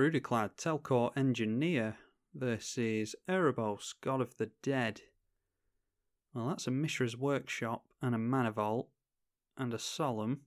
Brudiclad, Telchor Engineer versus Erebos, God of the Dead. Well, that's a Mishra's Workshop and a Mana Vault and a Solemn.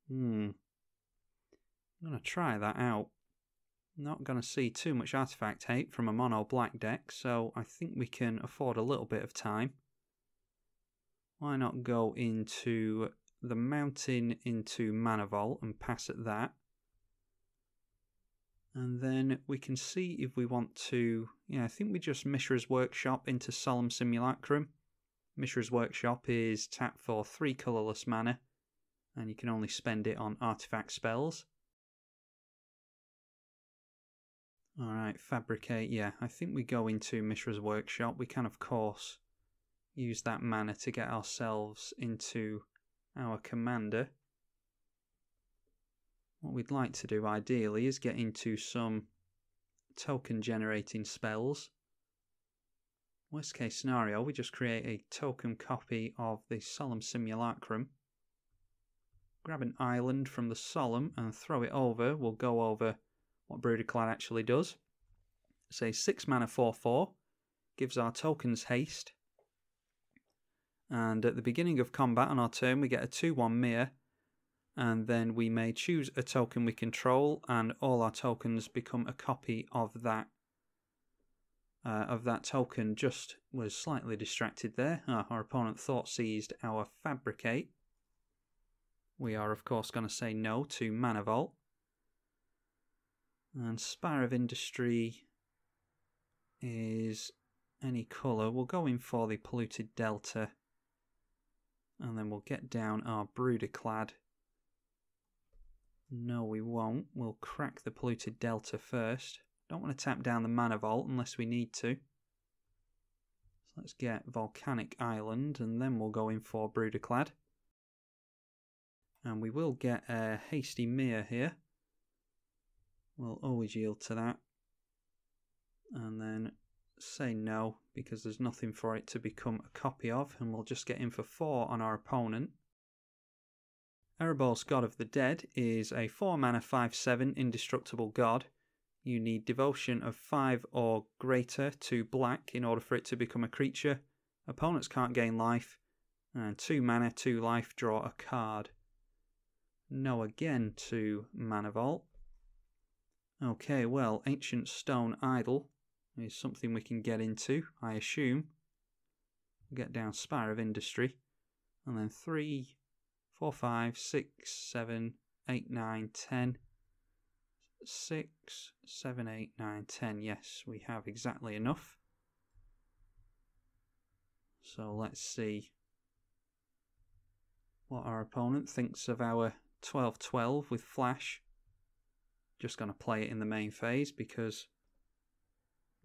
I'm going to try that out. Not going to see too much artifact hate from a mono black deck, so I think we can afford a little bit of time. Why not go into the mountain into Mana Vault and pass at that? And then we can see if we want to... Yeah, I think we just Mishra's Workshop into Solemn Simulacrum. Mishra's Workshop is tap for 3 colourless mana, and you can only spend it on artifact spells. Alright, Fabricate, yeah, I think we go into Mishra's Workshop. We can, of course, use that mana to get ourselves into our commander. What we'd like to do, ideally, is get into some token-generating spells. Worst case scenario, we just create a token copy of the Solemn Simulacrum. Grab an island from the Solemn and throw it over. We'll go over what Brudiclad actually does. Say 6 mana 4/4, gives our tokens haste. And at the beginning of combat on our turn, we get a 2/1 mirror. And then we may choose a token we control, and all our tokens become a copy of that token. Just was slightly distracted there. Our opponent thought seized our Fabricate. We are, of course, going to say no to Mana Vault. And Spire of Industry is any colour. We'll go in for the Polluted Delta. And then we'll get down our Brudiclad. No, we won't. We'll crack the Polluted Delta first. Don't want to tap down the Mana Vault unless we need to. So let's get Volcanic Island, and then we'll go in for Brudiclad. And we will get a Hasty Mirror here. We'll always yield to that. And then say no, because there's nothing for it to become a copy of, and we'll just get in for 4 on our opponent. Erebos, God of the Dead, is a 4 mana 5/7 indestructible god. You need devotion of 5 or greater to black in order for it to become a creature. Opponents can't gain life. And 2 mana, 2 life, draw a card. No again to Mana Vault. Okay, well, Ancient Stone Idol is something we can get into, I assume. Get down Spire of Industry. And then 3, 4, 5, 6, 7, 8, 9, 10. 6, 7, 8, 9, 10. Yes, we have exactly enough. So let's see what our opponent thinks of our 12/12 with Flash. Just going to play it in the main phase because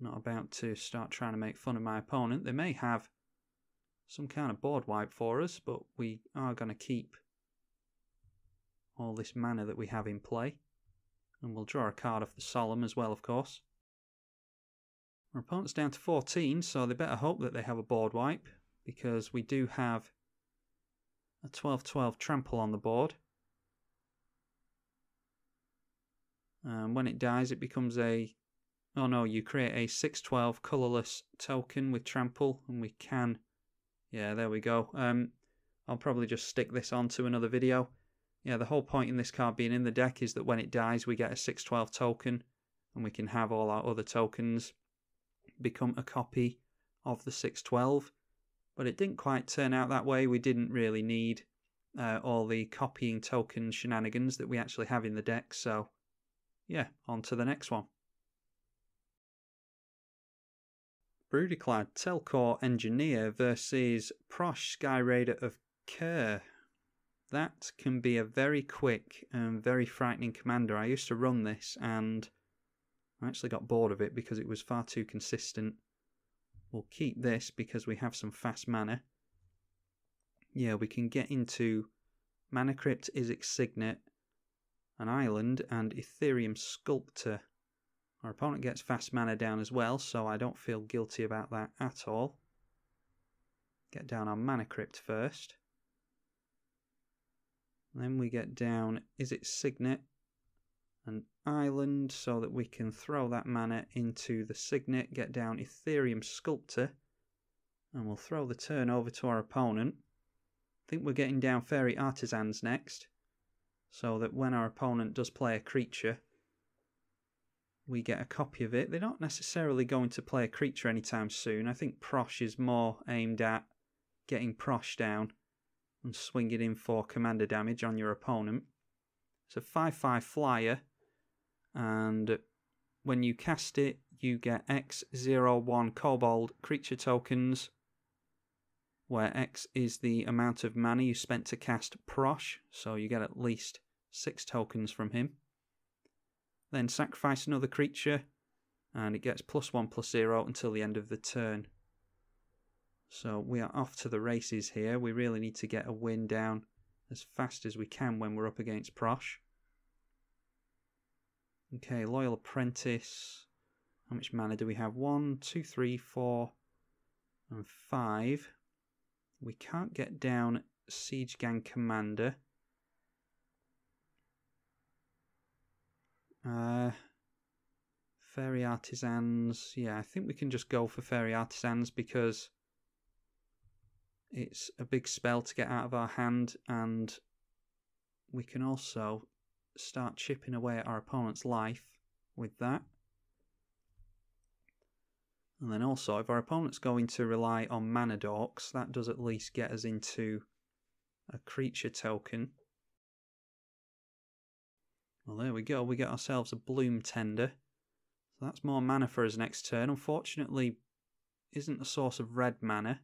I'm not about to start trying to make fun of my opponent. They may have some kind of board wipe for us, but we are going to keep all this mana that we have in play. And we'll draw a card off the Solemn as well, of course. Our opponent's down to 14, so they better hope that they have a board wipe, because we do have a 12/12 trample on the board. And when it dies, it becomes a... Oh no, you create a 6/12 colourless token with trample, and we can... Yeah, there we go. I'll probably just stick this onto another video. Yeah, the whole point in this card being in the deck is that when it dies, we get a 6/12 token, and we can have all our other tokens become a copy of the 6/12. But it didn't quite turn out that way. We didn't really need all the copying token shenanigans that we actually have in the deck, so yeah, on to the next one. Brudiclad, Telchor Engineer versus Prossh, Skyraider of Kher. That can be a very quick and very frightening commander. I used to run this and I actually got bored of it because it was far too consistent. We'll keep this because we have some fast mana. Yeah, we can get into Mana Crypt, Izzet Signet, an Island, and Ethereum Sculptor. Our opponent gets fast mana down as well, so I don't feel guilty about that at all. Get down our Mana Crypt first. Then we get down Izzet Signet, an island so that we can throw that mana into the Signet, get down Ethereum Sculptor, and we'll throw the turn over to our opponent. I think we're getting down Fairy Artisans next, so that when our opponent does play a creature, we get a copy of it. They're not necessarily going to play a creature anytime soon. I think Prossh is more aimed at getting Prossh down and swinging in for commander damage on your opponent. It's a 5/5 flyer, and when you cast it, you get X01 Kobold creature tokens, where X is the amount of mana you spent to cast Prossh, so you get at least 6 tokens from him. Then sacrifice another creature, and it gets +1/+0 until the end of the turn. So we are off to the races here. We really need to get a win down as fast as we can when we're up against Prossh. Okay, Loyal Apprentice. How much mana do we have? 1, 2, 3, 4, and 5. We can't get down Siege Gang Commander. Fairy Artisans. Yeah, I think we can just go for Fairy Artisans because it's a big spell to get out of our hand, and we can also start chipping away at our opponent's life with that. And then also, if our opponent's going to rely on mana dorks, that does at least get us into a creature token. Well, there we go. We get ourselves a Bloom Tender. So that's more mana for us next turn. Unfortunately, isn't a source of red mana.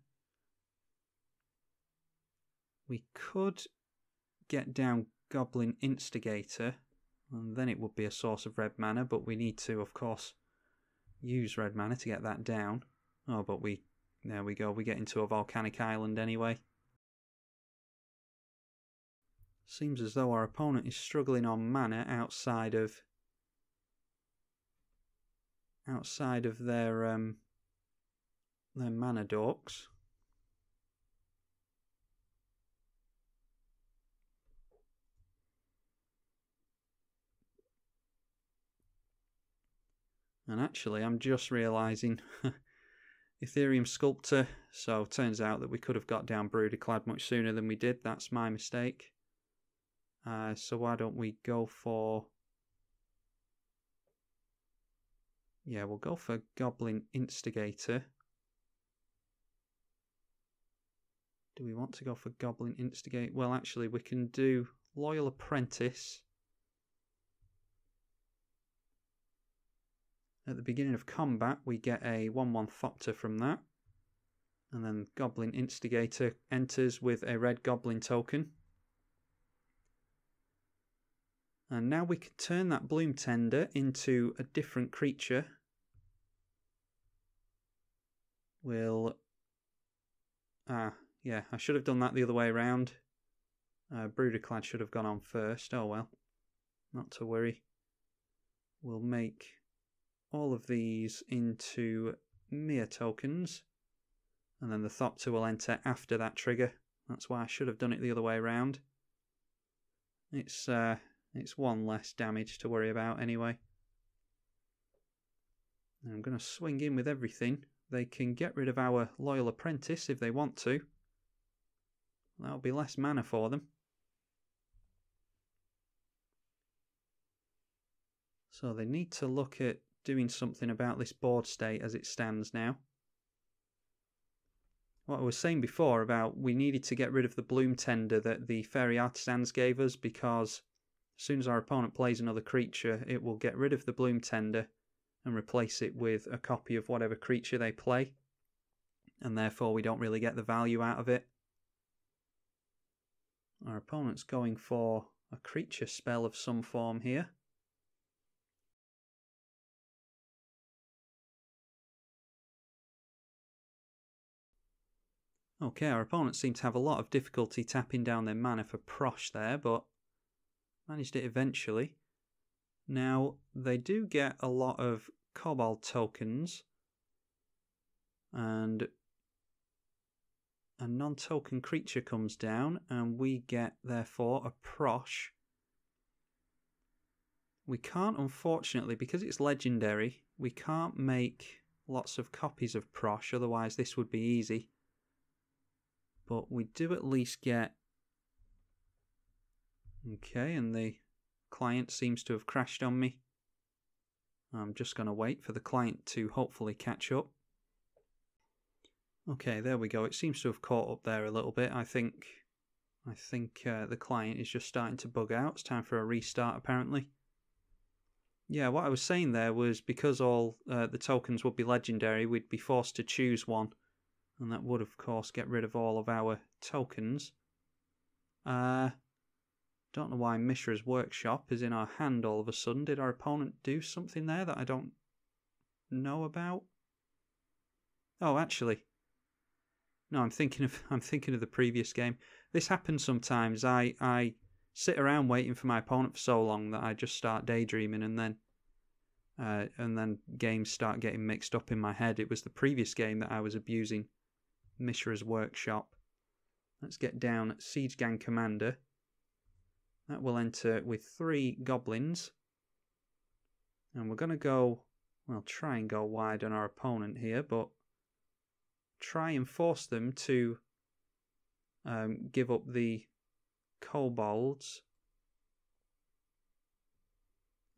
We could get down Goblin Instigator, and then it would be a source of red mana, but we need to, of course, use red mana to get that down. Oh, but there we go. We get into a volcanic island anyway. Seems as though our opponent is struggling on mana outside of their mana dorks. And actually, I'm just realising Ethereum Sculptor, so turns out that we could have got down Brudiclad much sooner than we did. That's my mistake. So why don't we go for... Yeah, we'll go for Goblin Instigator. Do we want to go for Goblin Instigate? Well, actually, we can do Loyal Apprentice. At the beginning of combat, we get a 1/1 Thopter from that. And then Goblin Instigator enters with a red Goblin token. And now we can turn that Bloom Tender into a different creature. Yeah, I should have done that the other way around. Brudiclad should have gone on first. Oh well, not to worry. We'll make all of these into Mere tokens, and then the Thopter will enter after that trigger. That's why I should have done it the other way around. It's 1 less damage to worry about anyway. And I'm going to swing in with everything. They can get rid of our Loyal Apprentice if they want to. That'll be less mana for them. So they need to look at doing something about this board state as it stands now. What I was saying before about we needed to get rid of the Bloom Tender that the Fairy Artisans gave us, because as soon as our opponent plays another creature, it will get rid of the Bloom Tender and replace it with a copy of whatever creature they play, and therefore we don't really get the value out of it. Our opponent's going for a creature spell of some form here. Okay, our opponent seemed to have a lot of difficulty tapping down their mana for Prossh there, but managed it eventually. Now, they do get a lot of Kobold tokens, and a non-token creature comes down, and we get, therefore, a Prossh. We can't, unfortunately, because it's legendary, we can't make lots of copies of Prossh, otherwise this would be easy. But we do at least get... Okay, and the client seems to have crashed on me. I'm just going to wait for the client to hopefully catch up. Okay, there we go. It seems to have caught up there a little bit. I think the client is just starting to bug out. It's time for a restart, apparently. Yeah, what I was saying there was because all the tokens would be legendary, we'd be forced to choose one. And that would, of course, get rid of all of our tokens. Don't know why Mishra's Workshop is in our hand all of a sudden. Did our opponent do something there that I don't know about? Oh, actually... No, I'm thinking of the previous game. This happens sometimes. I sit around waiting for my opponent for so long that I just start daydreaming, and then games start getting mixed up in my head. It was the previous game that I was abusing Mishra's Workshop. Let's get down at Siege Gang Commander. That will enter with 3 goblins, and we're going to go. Well, try and go wide on our opponent here, but try and force them to give up the kobolds.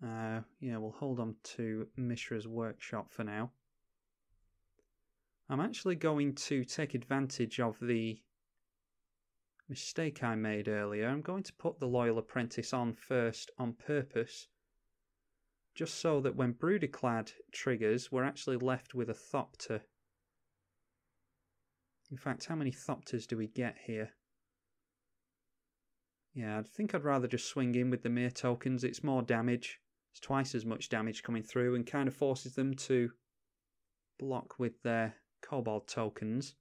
Yeah, we'll hold on to Mishra's Workshop for now. I'm actually going to take advantage of the mistake I made earlier. I'm going to put the Loyal Apprentice on first on purpose, just so that when Brudiclad triggers, we're actually left with a Thopter. In fact, how many Thopters do we get here? Yeah, I think I'd rather just swing in with the mere tokens. It's more damage. It's twice as much damage coming through and kind of forces them to block with their kobold tokens.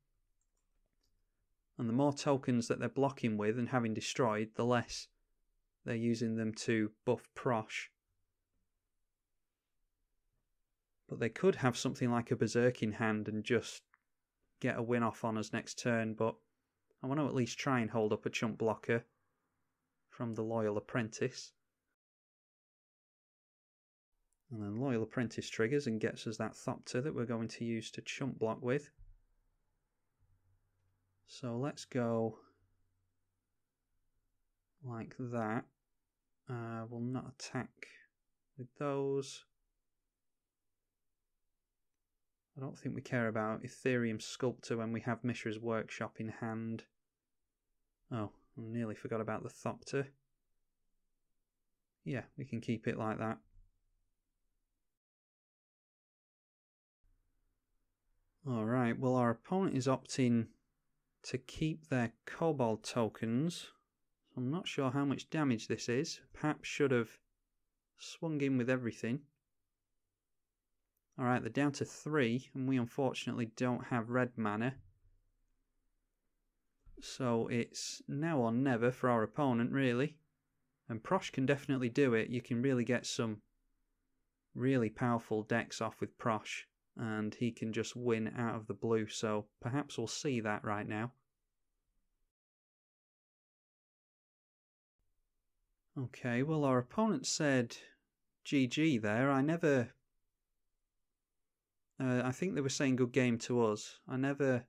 And the more tokens that they're blocking with and having destroyed, the less they're using them to buff Prossh. But they could have something like a Berserk in hand and just get a win off on us next turn, but I want to at least try and hold up a chump blocker from the Loyal Apprentice. And then Loyal Apprentice triggers and gets us that Thopter that we're going to use to chump block with. So let's go like that. We'll not attack with those. I don't think we care about Ethereum Sculptor when we have Mishra's Workshop in hand. Oh, I nearly forgot about the Thopter. Yeah, we can keep it like that. Alright, well our opponent is opting to keep their kobold tokens. I'm not sure how much damage this is. Perhaps should have swung in with everything. Alright, they're down to 3, and we unfortunately don't have red mana. So it's now or never for our opponent, really. And Prossh can definitely do it. You can really get some really powerful decks off with Prossh, and he can just win out of the blue, so perhaps we'll see that right now. Okay, well our opponent said GG there. I think they were saying good game to us. I never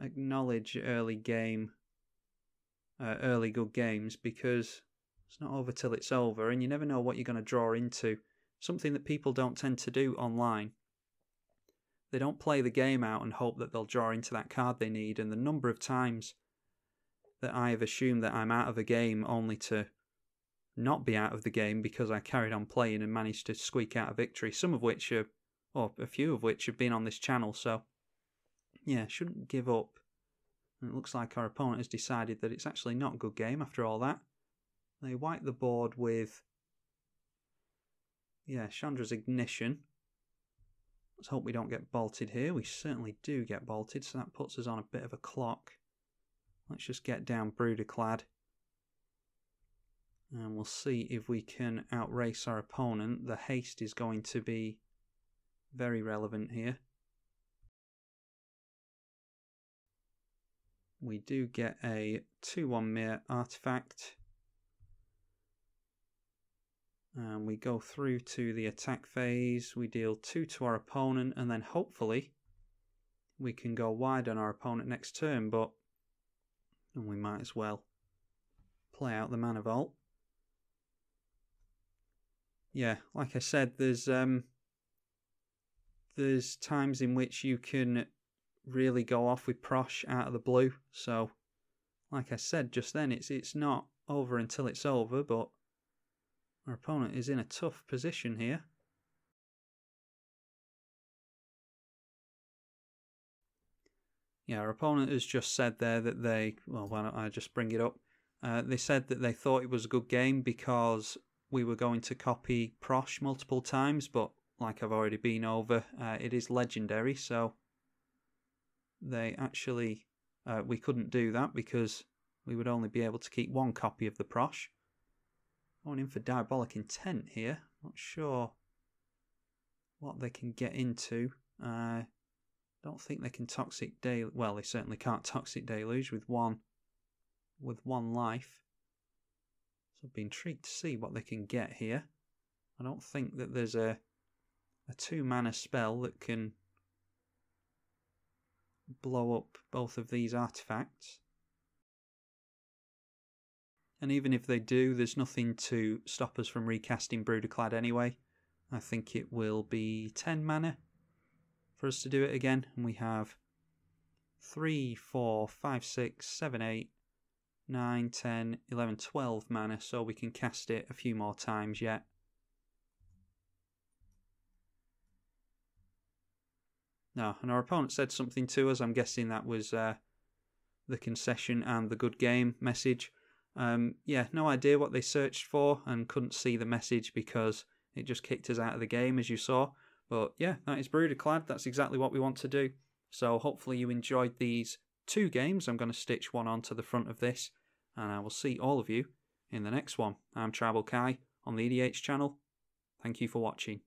acknowledge early good games, because it's not over till it's over, and you never know what you're going to draw into. Something that people don't tend to do online. They don't play the game out and hope that they'll draw into that card they need, and the number of times that I have assumed that I'm out of a game only to not be out of the game because I carried on playing and managed to squeak out a victory, some of which are, or a few of which have been on this channel, so yeah, shouldn't give up. And it looks like our opponent has decided that it's actually not a good game after all that. They wipe the board with, yeah, Chandra's Ignition. Let's hope we don't get bolted here. We certainly do get bolted, so that puts us on a bit of a clock. Let's just get down Brudiclad. And we'll see if we can outrace our opponent. The haste is going to be very relevant here. We do get a 2/1 Mirror artifact. And we go through to the attack phase, we deal 2 to our opponent, and then hopefully we can go wide on our opponent next turn, but and we might as well play out the Mana Vault. Yeah, like I said, there's times in which you can really go off with Prossh out of the blue. So, like I said just then, it's not over until it's over, but our opponent is in a tough position here. Yeah, our opponent has just said there that they, well, why don't I just bring it up? They said that they thought it was a good game because we were going to copy Prossh multiple times, but like I've already been over, it is legendary, so they actually, we couldn't do that because we would only be able to keep one copy of the Prossh. Going in for Diabolic Intent here, not sure what they can get into. Don't think they can Toxic Deluge. Well, they certainly can't Toxic Deluge with one life. So I've been intrigued to see what they can get here. I don't think that there's a 2-mana spell that can blow up both of these artifacts. And even if they do, there's nothing to stop us from recasting Brudiclad anyway. I think it will be 10 mana for us to do it again. And we have 3, 4, 5, 6, 7, 8, 9, 10, 11, 12 mana, so we can cast it a few more times yet. No, and our opponent said something to us. I'm guessing that was the concession and the good game message. Yeah, no idea what they searched for and couldn't see the message because it just kicked us out of the game, as you saw. But yeah, that is Brudiclad. That's exactly what we want to do. So hopefully you enjoyed these 2 games. I'm going to stitch one onto the front of this, and I will see all of you in the next one. I'm Tribalkai on the EDH channel. Thank you for watching.